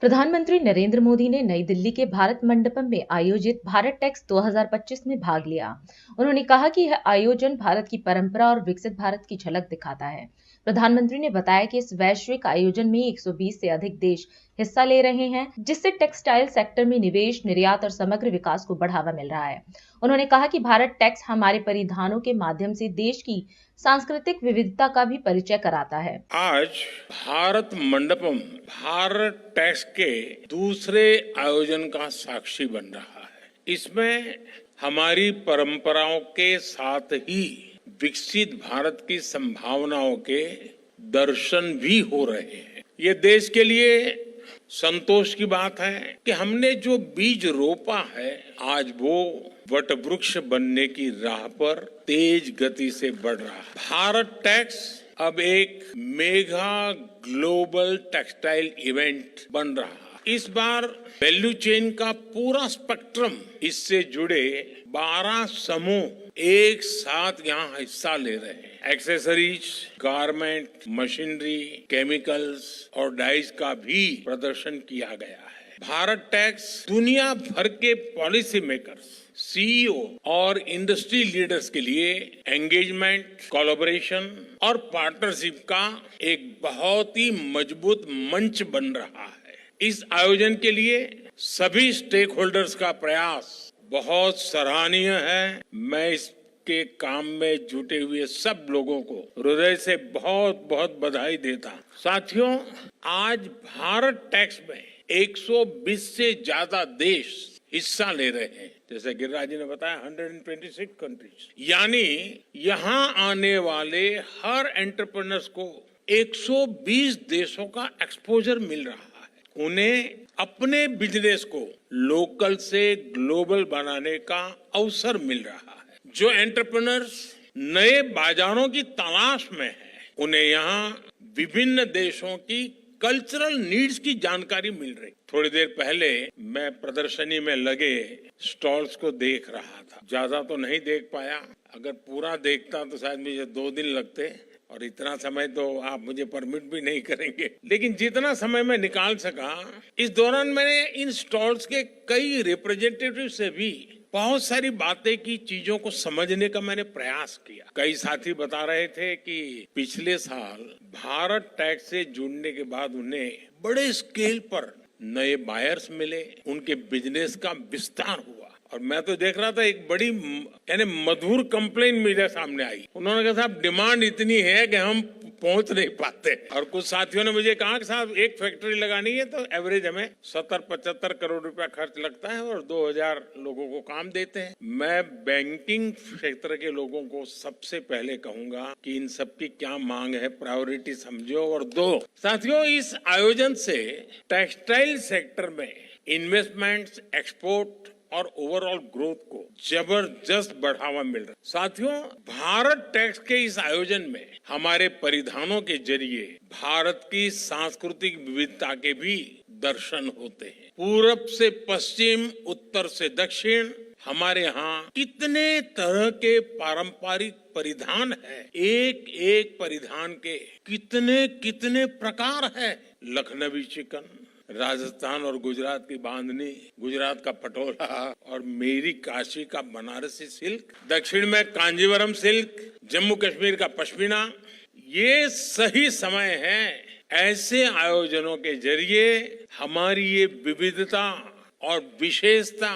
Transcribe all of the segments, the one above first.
प्रधानमंत्री नरेंद्र मोदी ने नई दिल्ली के भारत मंडपम में आयोजित भारत टेक्स 2025 में भाग लिया। उन्होंने कहा कि यह आयोजन भारत की परंपरा और विकसित भारत की झलक दिखाता है। प्रधानमंत्री ने बताया कि इस वैश्विक आयोजन में 120 से अधिक देश हिस्सा ले रहे हैं, जिससे टेक्सटाइल सेक्टर में निवेश, निर्यात और समग्र विकास को बढ़ावा मिल रहा है। उन्होंने कहा कि भारत टैक्स हमारे परिधानों के माध्यम से देश की सांस्कृतिक विविधता का भी परिचय कराता है। आज भारत मंडपम भारत टैक्स के दूसरे आयोजन का साक्षी बन रहा है। इसमें हमारी परंपराओं के साथ ही विकसित भारत की संभावनाओं के दर्शन भी हो रहे हैं। ये देश के लिए संतोष की बात है कि हमने जो बीज रोपा है आज वो वट वृक्ष बनने की राह पर तेज गति से बढ़ रहा है। भारत टैक्स अब एक मेगा ग्लोबल टेक्सटाइल इवेंट बन रहा है। इस बार वैल्यू चेन का पूरा स्पेक्ट्रम, इससे जुड़े 12 समूह एक साथ यहाँ हिस्सा ले रहे हैं। एक्सेसरीज, गारमेंट, मशीनरी, केमिकल्स और डाइज का भी प्रदर्शन किया गया है। भारत टैक्स दुनिया भर के पॉलिसी मेकर्स, सीईओ और इंडस्ट्री लीडर्स के लिए एंगेजमेंट, कोलैबोरेशन और पार्टनरशिप का एक बहुत ही मजबूत मंच बन रहा है। इस आयोजन के लिए सभी स्टेक होल्डर्स का प्रयास बहुत सराहनीय है। मैं इसके काम में जुटे हुए सब लोगों को हृदय से बहुत बहुत बधाई देता हूं। साथियों, आज भारत टैक्स में 120 से ज्यादा देश हिस्सा ले रहे हैं। जैसे गिरिराज जी ने बताया, 126 कंट्रीज, यानी यहाँ आने वाले हर एंटरप्रेन्योर्स को 120 देशों का एक्सपोजर मिल रहा है। उन्हें अपने बिजनेस को लोकल से ग्लोबल बनाने का अवसर मिल रहा है। जो एंटरप्रेन्योर्स नए बाजारों की तलाश में हैं, उन्हें यहाँ विभिन्न देशों की कल्चरल नीड्स की जानकारी मिल रही। थोड़ी देर पहले मैं प्रदर्शनी में लगे स्टॉल्स को देख रहा था। ज्यादा तो नहीं देख पाया, अगर पूरा देखता तो शायद मुझे 2 दिन लगते और इतना समय तो आप मुझे परमिट भी नहीं करेंगे। लेकिन जितना समय मैं निकाल सका, इस दौरान मैंने इन स्टॉल्स के कई रिप्रेजेंटेटिव से भी बहुत सारी बातें की, चीजों को समझने का मैंने प्रयास किया। कई साथी बता रहे थे कि पिछले साल भारत टैक्स से जुड़ने के बाद उन्हें बड़े स्केल पर नए बायर्स मिले, उनके बिजनेस का विस्तार हुआ। और मैं तो देख रहा था एक बड़ी यानी मधुर कंप्लेन मेरे सामने आई। उन्होंने कहा साहब डिमांड इतनी है कि हम पहुंच नहीं पाते। और कुछ साथियों ने मुझे कहा कि साहब एक फैक्ट्री लगानी है तो एवरेज हमें 70-75 करोड़ रुपया खर्च लगता है और 2000 लोगों को काम देते हैं। मैं बैंकिंग क्षेत्र के लोगों को सबसे पहले कहूंगा कि इन सब की क्या मांग है, प्रायोरिटी समझो और दो। साथियों, इस आयोजन से टेक्सटाइल सेक्टर में इन्वेस्टमेंट्स, एक्सपोर्ट और ओवरऑल ग्रोथ को जबरदस्त बढ़ावा मिल रहा है। साथियों, भारत टैक्स के इस आयोजन में हमारे परिधानों के जरिए भारत की सांस्कृतिक विविधता के भी दर्शन होते हैं। पूरब से पश्चिम, उत्तर से दक्षिण, हमारे यहाँ कितने तरह के पारंपरिक परिधान हैं। एक एक परिधान के कितने कितने प्रकार हैं। लखनवी चिकन, राजस्थान और गुजरात की बांधनी, गुजरात का पटोला और मेरी काशी का बनारसी सिल्क, दक्षिण में कांजीवरम सिल्क, जम्मू कश्मीर का पश्मीना। ये सही समय है ऐसे आयोजनों के जरिए हमारी ये विविधता और विशेषता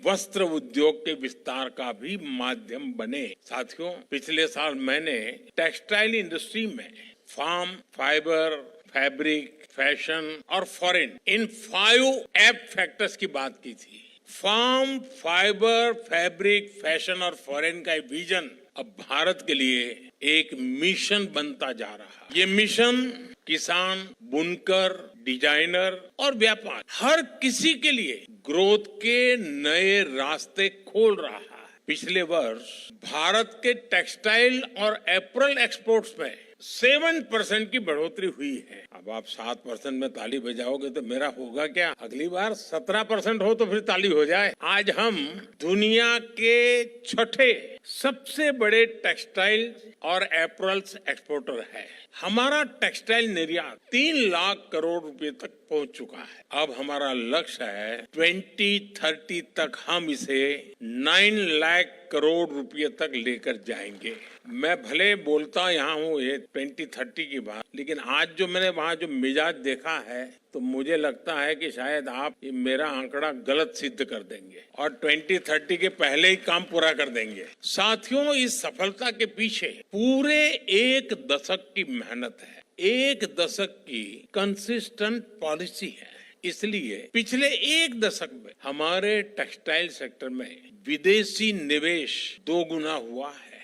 वस्त्र उद्योग के विस्तार का भी माध्यम बने। साथियों, पिछले साल मैंने टेक्सटाइल इंडस्ट्री में फार्म, फाइबर, फैब्रिक, फैशन और फॉरेन, इन 5 एफ फैक्टर्स की बात की थी। फार्म, फाइबर, फैब्रिक, फैशन और फॉरेन का विजन अब भारत के लिए एक मिशन बनता जा रहा है। ये मिशन किसान, बुनकर, डिजाइनर और व्यापार, हर किसी के लिए ग्रोथ के नए रास्ते खोल रहा है। पिछले वर्ष भारत के टेक्सटाइल और एपरल एक्सपोर्ट्स में 7% की बढ़ोतरी हुई है। अब आप 7% में ताली बजाओगे तो मेरा होगा क्या? अगली बार 17% हो तो फिर ताली हो जाए। आज हम दुनिया के छठे सबसे बड़े टेक्सटाइल और एपरल्स एक्सपोर्टर है। हमारा टेक्सटाइल निर्यात 3 लाख करोड़ रुपए तक पहुंच चुका है। अब हमारा लक्ष्य है 2030 तक हम इसे 9 लाख करोड़ रुपए तक लेकर जाएंगे। मैं भले बोलता यहाँ हूँ ये 2030 की बात, लेकिन आज जो मैंने वहाँ जो मिजाज देखा है तो मुझे लगता है कि शायद आप ये मेरा आंकड़ा गलत सिद्ध कर देंगे और 2030 के पहले ही काम पूरा कर देंगे। साथियों, इस सफलता के पीछे पूरे 1 दशक की मेहनत है, 1 दशक की कंसिस्टेंट पॉलिसी है। इसलिए पिछले 1 दशक में हमारे टेक्सटाइल सेक्टर में विदेशी निवेश 2 गुना हुआ है।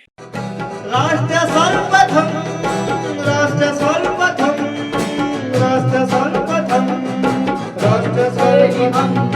राष्ट्र सर्वप्रथम, राष्ट्र सर्वप्रथम, राष्ट्र सर्वप्रथम, राष्ट्र सर्वप्रथम।